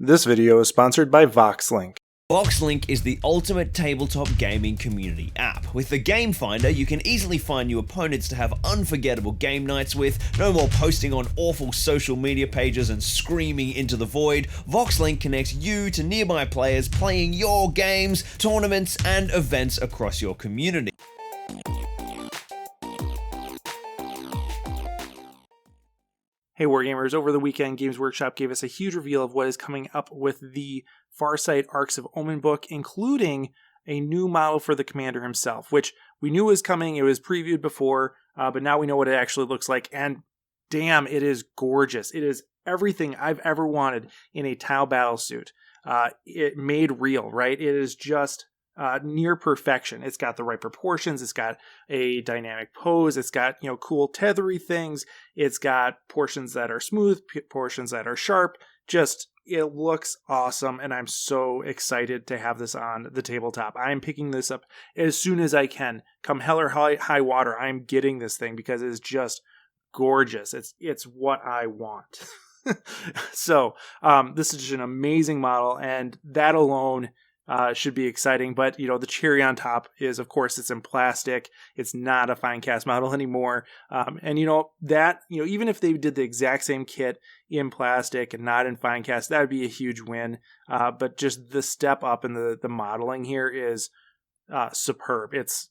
This video is sponsored by VoxLink. VoxLink is the ultimate tabletop gaming community app. With the Game Finder, you can easily find new opponents to have unforgettable game nights with. No more posting on awful social media pages and screaming into the void. VoxLink connects you to nearby players playing your games, tournaments, and events across your community. Hey Wargamers, over the weekend Games Workshop gave us a huge reveal of what is coming up with the Farsight Arks of Omen book, including a new model for the commander himself, which we knew was coming. It was previewed before, but now we know what it actually looks like, and damn, it is gorgeous. It is everything I've ever wanted in a tile battlesuit. It made real, right? It is just near perfection. It's got the right proportions. It's got a dynamic pose. It's got, cool tethery things. It's got portions that are smooth, portions that are sharp. Just, it looks awesome. And I'm so excited to have this on the tabletop. I'm picking this up as soon as I can. Come hell or high water, I'm getting this thing because it's just gorgeous. It's what I want. So, this is just an amazing model, and that alone should be exciting, but the cherry on top is, of course, it's in plastic. It's not a fine cast model anymore, and even if they did the exact same kit in plastic and not in fine cast, that would be a huge win. But just the step up in the modeling here is superb. It's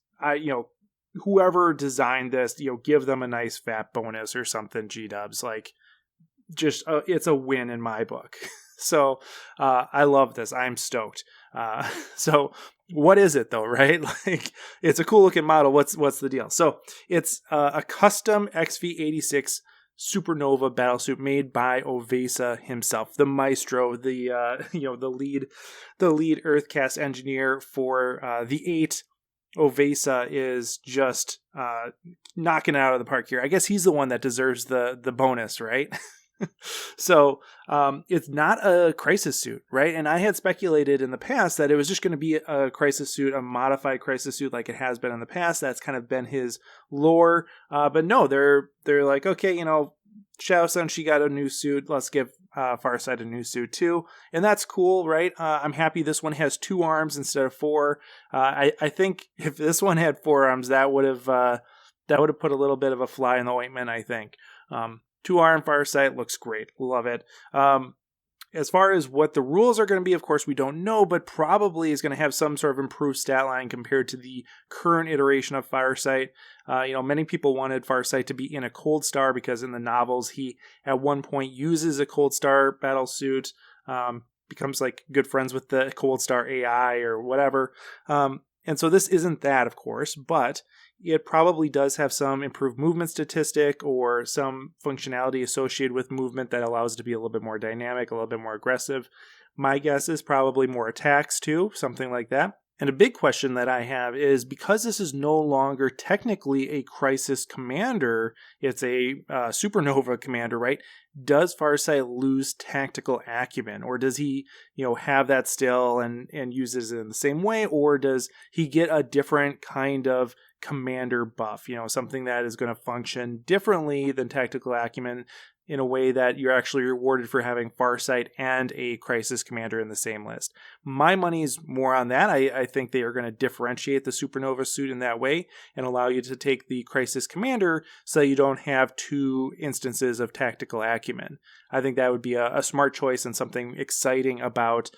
whoever designed this, give them a nice fat bonus or something. G-dubs, it's a win in my book. So I love this. I'm stoked. So what is it though, right? It's a cool looking model. What's the deal? So it's a custom XV86 Supernova battlesuit made by Ovesa himself, the maestro, the lead Earthcast engineer for the 8. Ovesa is just knocking it out of the park here. I guess he's the one that deserves the bonus, right? So it's not a crisis suit, right? And I had speculated in the past that it was just going to be a crisis suit, a modified crisis suit like it has been in the past. That's kind of been his lore. But no, they're like, okay, Shadow-san, she got a new suit. Let's give Farsight a new suit too. And that's cool, right? I'm happy this one has 2 arms instead of 4. I think if this one had 4 arms, that would have put a little bit of a fly in the ointment, I think. 2-arm Farsight looks great. Love it. As far as what the rules are going to be, of course, we don't know, but probably is going to have some sort of improved stat line compared to the current iteration of Farsight. Many people wanted Farsight to be in a Cold Star because in the novels, he at one point uses a Cold Star battlesuit, becomes like good friends with the Cold Star AI or whatever. And so this isn't that, of course, but it probably does have some improved movement statistic or some functionality associated with movement that allows it to be a little bit more dynamic, a little bit more aggressive. My guess is probably more attacks too, something like that. And a big question that I have is, because this is no longer technically a crisis commander, it's a supernova commander, right? Does Farsight lose tactical acumen, or does he, have that still and uses it in the same way, or does he get a different kind of commander buff, something that is going to function differently than tactical acumen in a way that you're actually rewarded for having Farsight and a crisis commander in the same list? My money's more on that. I think they are going to differentiate the Supernova suit in that way and allow you to take the crisis commander so you don't have 2 instances of tactical acumen. I think that would be a smart choice and something exciting about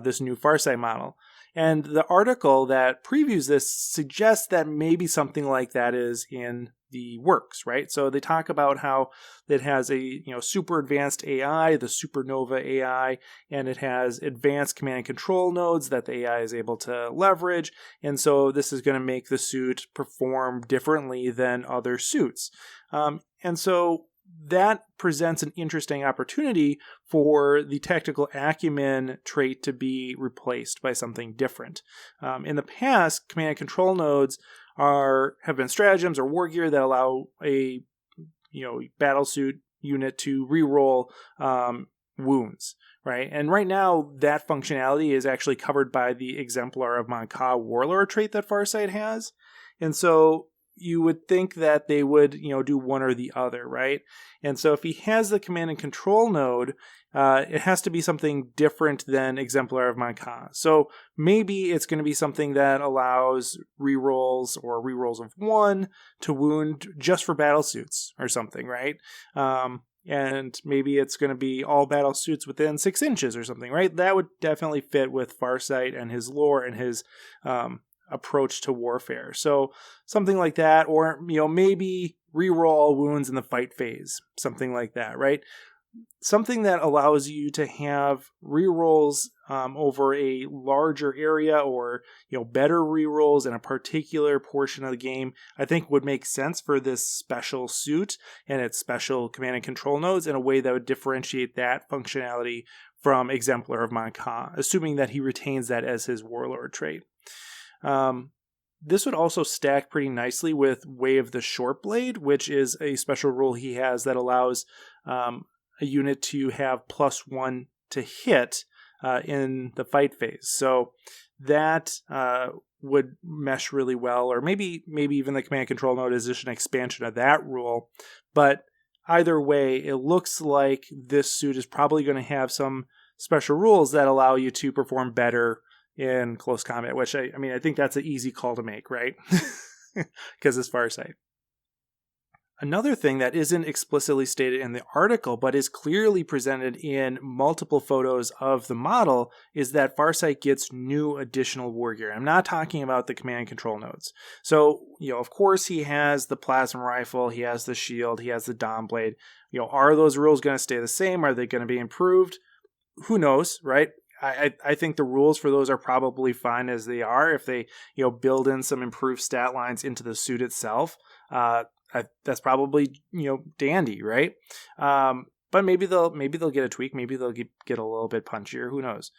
this new Farsight model. And the article that previews this suggests that maybe something like that is in the works, right? So they talk about how it has a super advanced AI, the Supernova AI, and it has advanced command and control nodes that the AI is able to leverage. And so this is going to make the suit perform differently than other suits. And so that presents an interesting opportunity for the tactical acumen trait to be replaced by something different. In the past, command and control nodes have been stratagems or war gear that allow a battlesuit unit to reroll wounds, right? And right now, that functionality is actually covered by the Exemplar of Mon Ka Warlord trait that Farsight has. And so you would think that they would, do one or the other, right? And so if he has the command and control node, it has to be something different than Exemplar of Manka. So maybe it's going to be something that allows rerolls or rerolls of 1 to wound just for battle suits or something, right? And maybe it's going to be all battle suits within 6 inches or something, right? That would definitely fit with Farsight and his lore and his approach to warfare. So something like that, or maybe reroll all wounds in the fight phase, something like that, right? Something that allows you to have rerolls over a larger area, or better rerolls in a particular portion of the game, I think would make sense for this special suit and its special command and control nodes in a way that would differentiate that functionality from Exemplar of Manka, assuming that he retains that as his warlord trait. This would also stack pretty nicely with Way of the Short Blade, which is a special rule he has that allows a unit to have +1 to hit in the fight phase. So that would mesh really well, or maybe even the command control node is just an expansion of that rule. But either way, it looks like this suit is probably going to have some special rules that allow you to perform better in close combat, which I think that's an easy call to make, right? Because it's Farsight. Another thing that isn't explicitly stated in the article, but is clearly presented in multiple photos of the model, is that Farsight gets new additional war gear. I'm not talking about the command and control nodes. So, of course he has the plasma rifle, he has the shield, he has the Dawn Blade. Are those rules going to stay the same? Are they going to be improved? Who knows, right? I think the rules for those are probably fine as they are. If they, build in some improved stat lines into the suit itself, that's probably, dandy, right? But maybe they'll get a tweak. Maybe they'll get a little bit punchier. Who knows?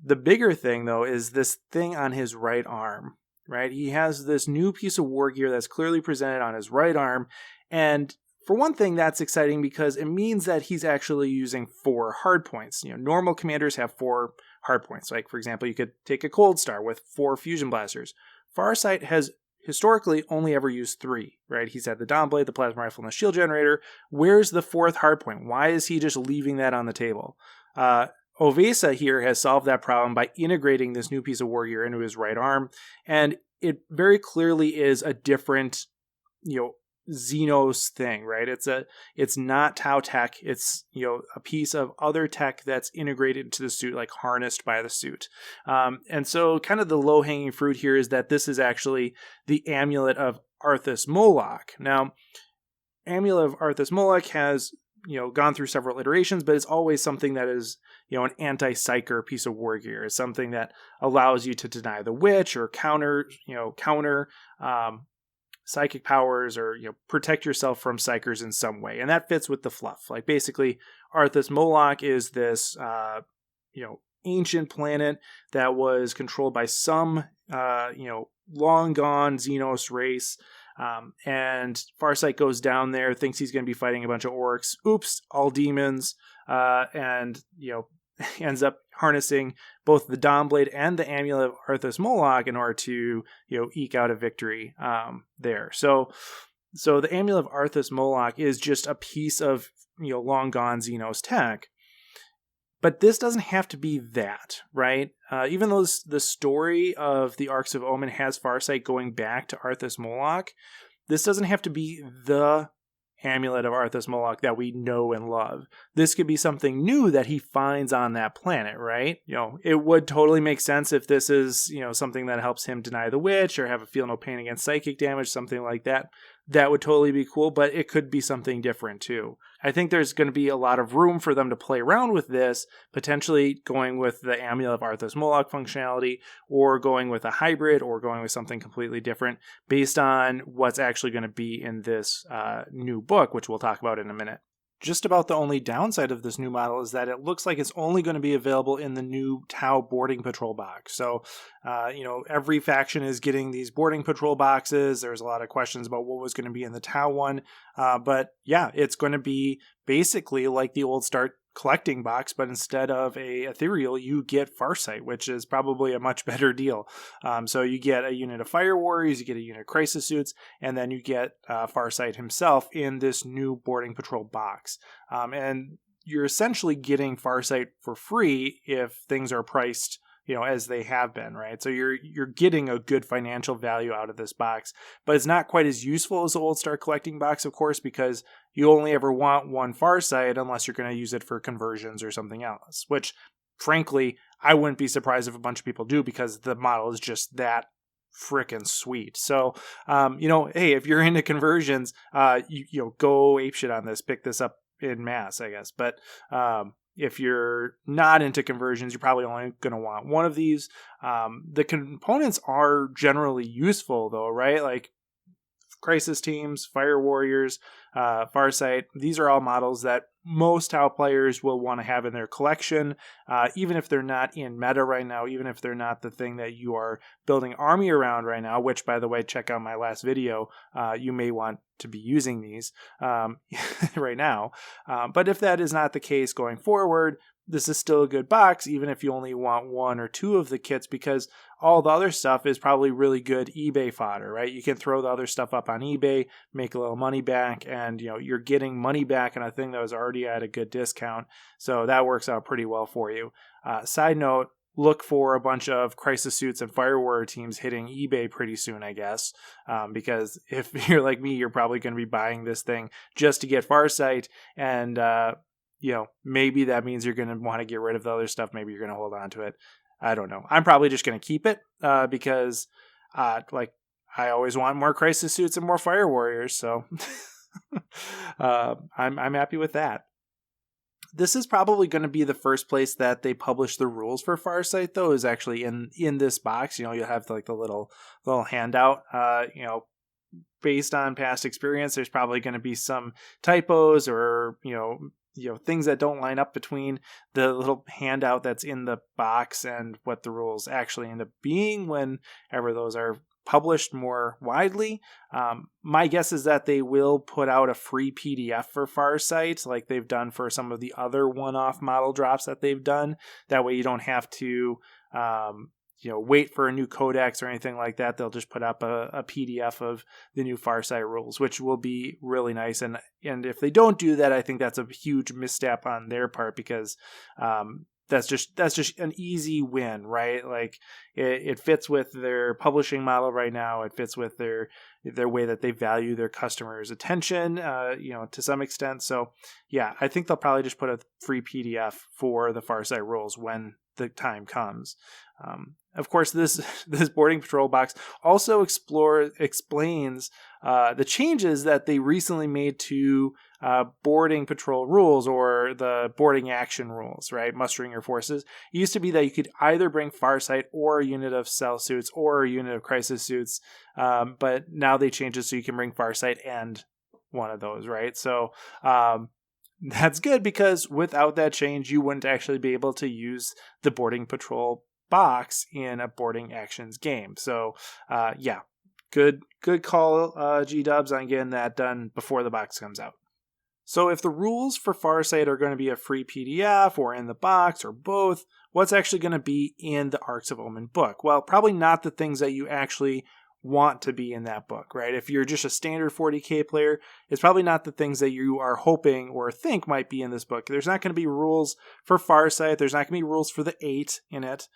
The bigger thing, though, is this thing on his right arm, right? He has this new piece of war gear that's clearly presented on his right arm, and for one thing, that's exciting because it means that he's actually using 4 hard points. Normal commanders have 4 hard points. Like, for example, you could take a Cold Star with 4 fusion blasters. Farsight has historically only ever used 3, right? He's had the Dawn Blade, the plasma rifle, and the shield generator. Where's the 4th hard point? Why is he just leaving that on the table? Ovesa here has solved that problem by integrating this new piece of war gear into his right arm, and it very clearly is a different, Xenos thing, right? It's not Tau tech. It's, a piece of other tech that's integrated into the suit, like harnessed by the suit. And so kind of the low hanging fruit here is that this is actually the Amulet of Arthas Moloch. Now, Amulet of Arthas Moloch has, gone through several iterations, but it's always something that is, an anti-psyker piece of war gear. It's something that allows you to deny the witch or counter psychic powers, or protect yourself from psychers in some way, and that fits with the fluff. Like, basically, Arthas Moloch is this ancient planet that was controlled by some long gone Xenos race, and Farsight goes down there, thinks he's going to be fighting a bunch of orcs. Oops, all demons, and ends up harnessing both the Dawn Blade and the Amulet of Arthas Moloch in order to, eke out a victory there. So the Amulet of Arthas Moloch is just a piece of, long gone Xenos tech. But this doesn't have to be that, right? Even though the story of the Arks of Omen has Farsight going back to Arthas Moloch, this doesn't have to be the Amulet of Arthas Moloch that we know and love. This could be something new that he finds on that planet, right? It would totally make sense if this is, something that helps him deny the witch or have a feel no pain against psychic damage, something like that. That would totally be cool, but it could be something different too. I think there's going to be a lot of room for them to play around with this, potentially going with the Amulet of Arthas Moloch functionality, or going with a hybrid, or going with something completely different based on what's actually going to be in this new book, which we'll talk about in a minute. Just about the only downside of this new model is that it looks like it's only going to be available in the new Tau boarding patrol box. So, every faction is getting these boarding patrol boxes. There's a lot of questions about what was going to be in the Tau one. But yeah, it's going to be basically like the old collecting box, but instead of a ethereal, you get Farsight, which is probably a much better deal. So you get a unit of Fire Warriors, you get a unit of Crisis Suits, and then you get Farsight himself in this new boarding patrol box. And you're essentially getting Farsight for free if things are priced, as they have been, right? So you're getting a good financial value out of this box, but it's not quite as useful as the Old Star collecting box, of course, because you only ever want one Farsight unless you're going to use it for conversions or something else, which frankly, I wouldn't be surprised if a bunch of people do because the model is just that freaking sweet. So, hey, if you're into conversions, you go apeshit on this, pick this up in mass, I guess. But, if you're not into conversions, you're probably only going to want one of these. The components are generally useful, though, right? Like Crisis Teams, Fire Warriors, Farsight. These are all models that most Tau players will want to have in their collection, even if they're not in meta right now, even if they're not the thing that you are building army around right now, which, by the way, check out my last video. You may want to be using these right now. But if that is not the case going forward, this is still a good box, even if you only want one or two of the kits, because all the other stuff is probably really good eBay fodder, right? You can throw the other stuff up on eBay, make a little money back, and you're getting money back on a thing that was already at a good discount. So that works out pretty well for you. Side note, look for a bunch of Crisis Suits and Fire Warrior teams hitting eBay pretty soon, I guess, because if you're like me, you're probably going to be buying this thing just to get Farsight, and maybe that means you're going to want to get rid of the other stuff. Maybe you're going to hold on to it. I don't know. I'm probably just going to keep it because I always want more Crisis Suits and more Fire Warriors. So I'm happy with that. This is probably going to be the first place that they publish the rules for Farsight, though, is actually in this box. You'll have the little handout. Based on past experience, there's probably going to be some typos or things that don't line up between the little handout that's in the box and what the rules actually end up being whenever those are published more widely. My guess is that they will put out a free PDF for Farsight like they've done for some of the other one-off model drops that they've done. That way you don't have to wait for a new codex or anything like that. They'll just put up a PDF of the new Farsight rules, which will be really nice. And if they don't do that, I think that's a huge misstep on their part, because that's just an easy win, right? Like it fits with their publishing model right now. It fits with their way that they value their customers' attention, to some extent. So yeah, I think they'll probably just put a free PDF for the Farsight rules when the time comes. Of course, this boarding patrol box also explains the changes that they recently made to boarding patrol rules, or the boarding action rules, right? Mustering your forces. It used to be that you could either bring Farsight or a unit of Cell Suits or a unit of Crisis Suits, but now they changed it so you can bring Farsight and one of those, right? So that's good, because without that change, you wouldn't actually be able to use the boarding patrol box in a boarding actions game. So good call, G-dubs, on getting that done before the box comes out. So if the rules for Farsight are going to be a free PDF or in the box or both, what's actually going to be in the Arks of Omen book? Well, probably not the things that you actually want to be in that book, right? If you're just a standard 40k player, it's probably not the things that you are hoping or think might be in this book. There's not going to be rules for Farsight. There's not going to be rules for the 8 in it.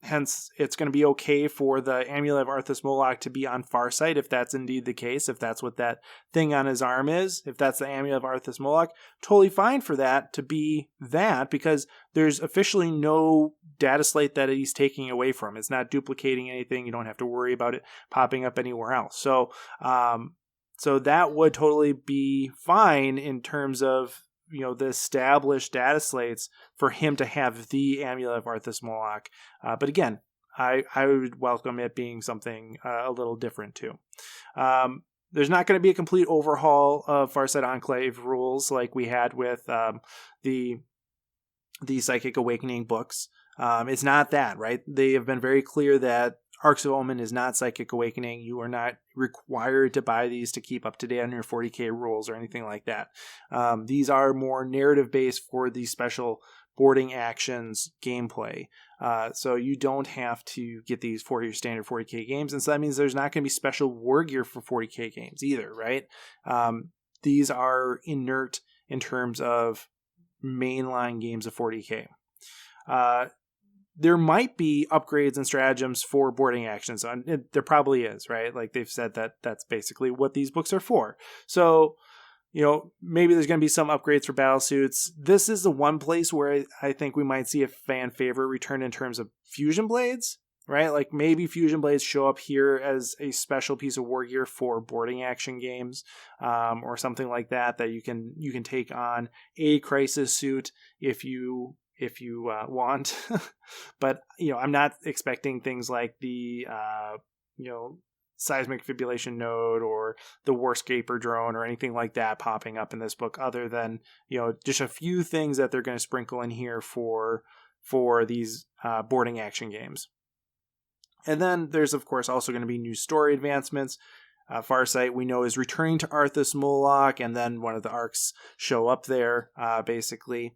Hence, it's going to be okay for the Amulet of Arthas Moloch to be on Farsight, if that's indeed the case, if that's what that thing on his arm is, if that's the Amulet of Arthas Moloch, totally fine for that to be that, because there's officially no data slate that he's taking away from. It's not duplicating anything. You don't have to worry about it popping up anywhere else. So that would totally be fine in terms of the established data slates for him to have the Amulet of Arthas Moloch. But again, I would welcome it being something a little different too. There's not going to be a complete overhaul of Farsight Enclave rules like we had with the Psychic Awakening books. It's not that, right? They have been very clear that Arks of Omen is not Psychic Awakening. You are not required to buy these to keep up to date on your 40k rules or anything like that. These are more narrative based for the special boarding actions gameplay. So you don't have to get these for your standard 40k games. And so that means there's not going to be special war gear for 40k games either, right? These are inert in terms of mainline games of 40k. There might be upgrades and stratagems for boarding actions. There probably is, right? Like they've said that that's basically what these books are for. So, maybe there's going to be some upgrades for battle suits. This is the one place where I think we might see a fan favorite return in terms of fusion blades, right? Like maybe fusion blades show up here as a special piece of war gear for boarding action games, or something like that you can take on a crisis suit if you want. But I'm not expecting things like the seismic fibrillation node or the warscaper drone or anything like that popping up in this book, other than just a few things that they're going to sprinkle in here for these boarding action games. And then there's of course also going to be new story advancements. Farsight, we know, is returning to Arthas Moloch, and then one of the Arks show up there, basically.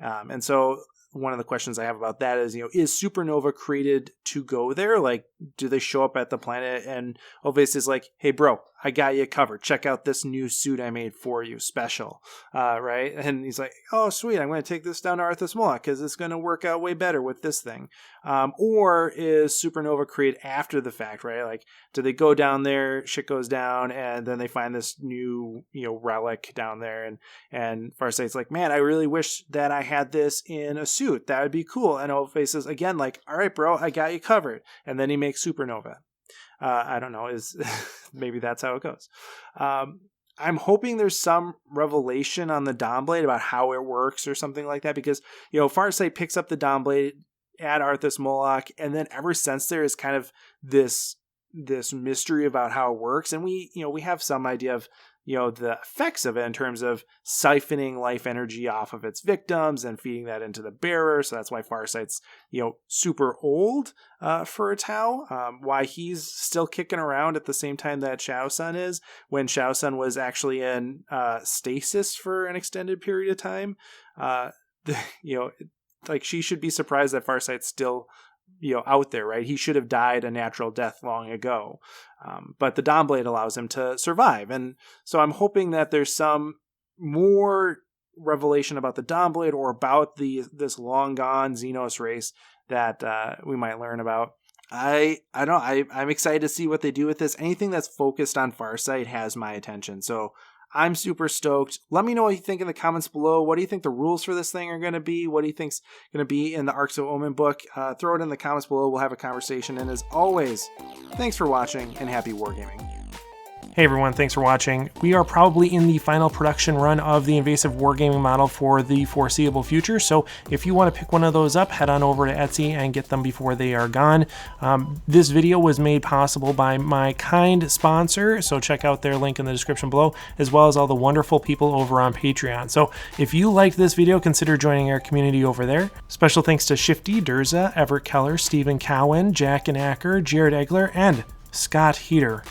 And so one of the questions I have about that is, is Supernova created to go there? Like, do they show up at the planet and Oves is like, hey, bro, I got you covered. Check out this new suit I made for you, special, right? And he's like, oh, sweet, I'm going to take this down to Arthas Moloch because it's going to work out way better with this thing. Or is Supernova created after the fact, right? Like, do they go down there, shit goes down, and then they find this new, relic down there, and Farsight's like, man, I really wish that I had this in a suit. That would be cool. And Oves says again, like, all right, bro, I got you covered. And then he makes Supernova. I don't know, maybe that's how it goes. I'm hoping there's some revelation on the Dawnblade about how it works or something like that, because, Farsight picks up the Dawnblade at Arthas Moloch, and then ever since there is kind of this mystery about how it works, and we have some idea of the effects of it in terms of siphoning life energy off of its victims and feeding that into the bearer. So that's why Farsight's super old for a Tau. Why he's still kicking around at the same time that Shao Sun is, when Shao Sun was actually in stasis for an extended period of time. Like, she should be surprised that Farsight's still out there, right? He should have died a natural death long ago. But the Dawnblade allows him to survive. And so I'm hoping that there's some more revelation about the Dawnblade or about this long gone Xenos race that we might learn about. I'm excited to see what they do with this. Anything that's focused on Farsight has my attention. So I'm super stoked. Let me know what you think in the comments below. What do you think the rules for this thing are going to be? What do you think's going to be in the Arks of Omen book? Throw it in the comments below. We'll have a conversation. And as always, thanks for watching and happy wargaming. Hey everyone, thanks for watching. We are probably in the final production run of the Invasive Wargaming model for the foreseeable future, so if you want to pick one of those up, head on over to Etsy and get them before they are gone. This video was made possible by my kind sponsor, so check out their link in the description below, as well as all the wonderful people over on Patreon. So if you liked this video, consider joining our community over there. Special thanks to Shifty, Durza, Everett Keller, Stephen Cowan, Jack and Acker, Jared Egler, and Scott Heater.